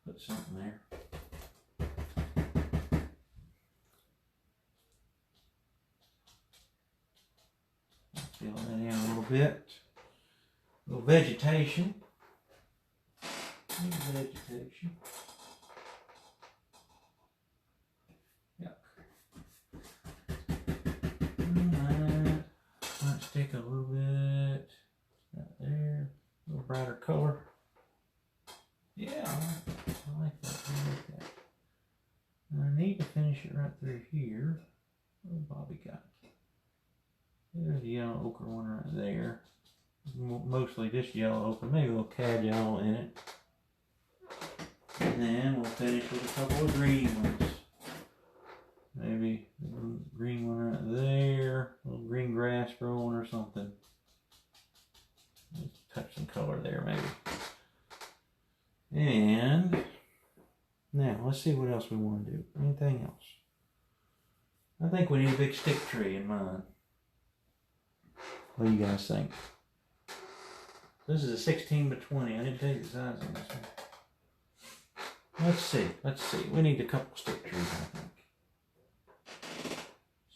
Put something there. Fill that in a little bit. A little vegetation. Vegetation. Yep. Alright. Might stick a little bit right there. A little brighter color. Yeah, I like that. I like that. And I need to finish it right through here. What Bobby got? There's a yellow ochre one right there. Mostly just yellow ochre. Maybe a little cad yellow in it. And then we'll finish with a couple of green ones. Maybe a little green one right there. A little green grass growing or something. Let's touch some color there maybe. And now let's see what else we want to do. Anything else? I think we need a big stick tree in mine. What do you guys think? This is a 16 by 20. I didn't tell you the size on this one. Let's see. We need a couple stick trees, I think.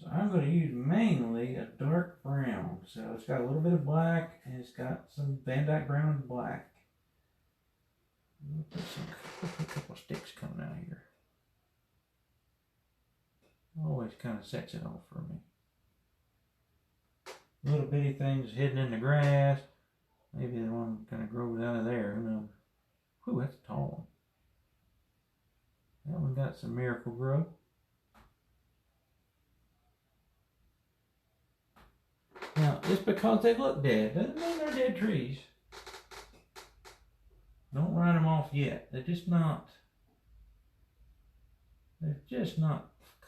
So I'm going to use mainly a dark brown. So it's got a little bit of black and it's got some Van Dyke brown and black. We'll put a couple of sticks coming out here. Always kind of sets it off for me. Little bitty things hidden in the grass. Maybe the one kind of grows out of there. Who knows? Whew, that's a tall one. That one got some miracle growth. Now, just because they look dead doesn't mean they're dead trees. Don't write them off yet. They've just not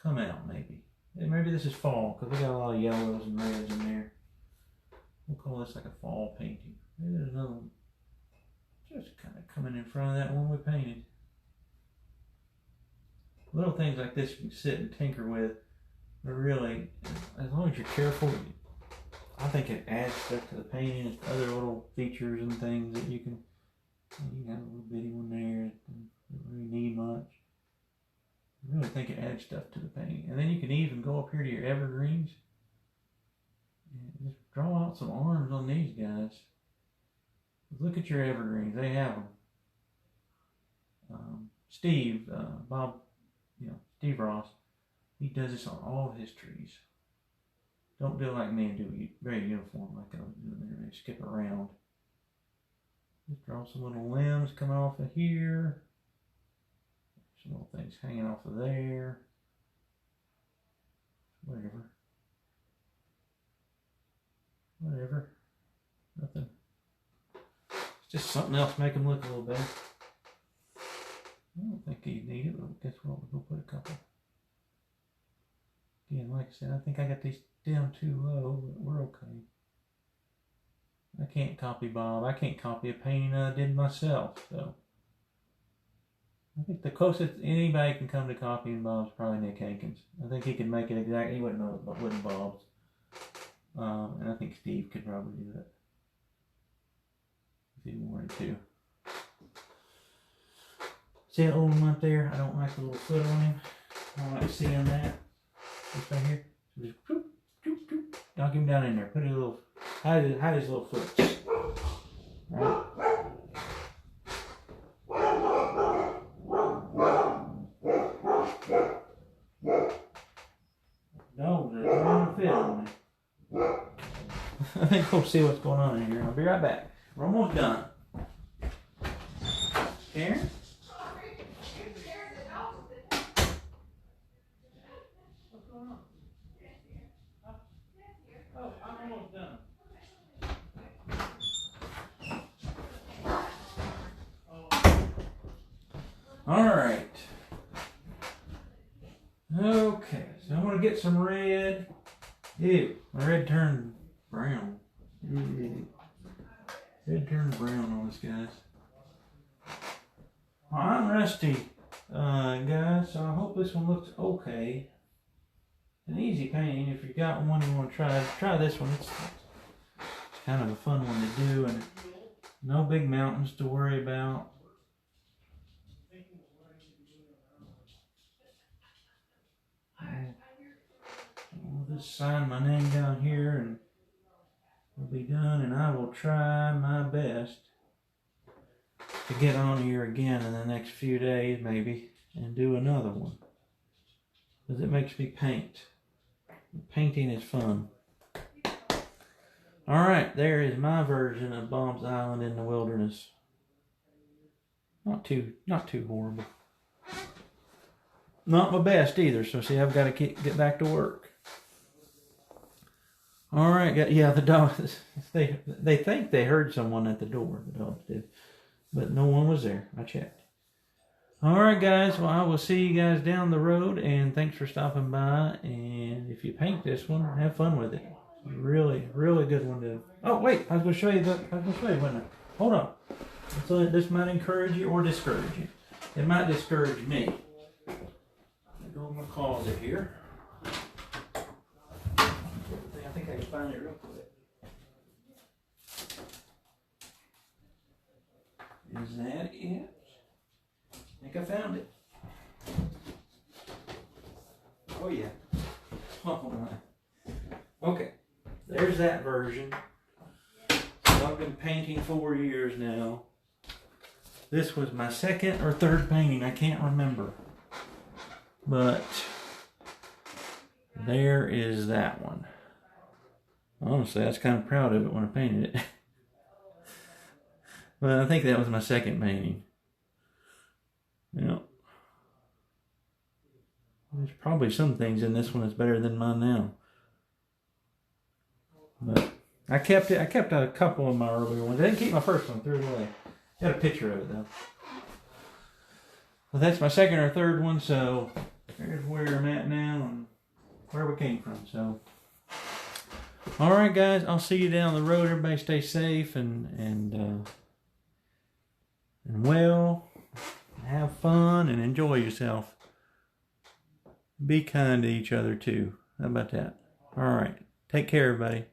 come out, maybe. Maybe this is fall, because we got a lot of yellows and reds in there. We'll call this like a fall painting. Maybe there's another one just kind of coming in front of that one we painted. Little things like this you can sit and tinker with, but really, as long as you're careful, I think it adds stuff to the painting. It's other little features and things that you can have a little bitty one there that doesn't really need much. I really think it adds stuff to the painting. And then you can even go up here to your evergreens and just draw out some arms on these guys. Look at your evergreens, they have them. Steve Ross, he does this on all of his trees. Don't do it like me and do it very uniform like I was doing there. They skip around. Just draw some little limbs coming off of here. Some little things hanging off of there. Whatever. Nothing. It's just something else to make them look a little better. I don't think you need it, but guess what? We'll put a couple. Again, like I said, I think I got these down too low, but we're okay. I can't copy Bob. I can't copy a painting I did myself, so. I think the closest anybody can come to copying Bob's probably Nick Hankins. I think he can make it exactly. He wouldn't know it, but wouldn't Bob's. And I think Steve could probably do that if he wanted to. See that little one up there? I don't like the little foot on him. I don't like seeing that. This right here. So just poop, poop, poop. Knock him down in there. Put a little, hide his little foot. Right? Dogs are trying to fit on me. I think we'll see what's going on in here. I'll be right back. We're almost done. Karen? What's going on? Oh, I'm almost done. All right. Okay, so I'm going to get some red. Ew, my red turned brown. Ew. Red turned brown on this, guys. Well, I'm rusty, guys, so I hope this one looks okay. An easy painting. If you got one you want to try this one. It's kind of a fun one to do, and no big mountains to worry about. I'll just sign my name down here and we'll be done, and I will try my best to get on here again in the next few days maybe and do another one, because it makes me paint. Painting is fun. Alright, there is my version of Bob's Island in the Wilderness. Not too horrible. Not my best either, so see, I've got to get back to work. All right, yeah, the dogs, they think they heard someone at the door, the dogs did, but no one was there. I checked. All right, guys, well, I will see you guys down the road, and thanks for stopping by, and if you paint this one, have fun with it. Really, really good one to... Oh, wait, I was going to show you, wasn't I? Hold on. So this might encourage you or discourage you. It might discourage me. I'll go in my closet here. I think I can find it real quick. Is that it? I think I found it. Oh yeah. Oh my. Okay. There's that version. So I've been painting 4 years now. This was my second or third painting. I can't remember. But there is that one. Honestly, I was kind of proud of it when I painted it. But I think that was my second painting. You there's probably some things in this one that's better than mine now. But I kept it. I kept a couple of my earlier ones. I didn't keep my first one. Threw it away. Got a picture of it though. Well, that's my second or third one. So there's where I'm at now and where we came from. So, all right, guys. I'll see you down the road. Everybody stay safe and well. Have fun and enjoy yourself. Be kind to each other too. How about that? All right. Take care, everybody.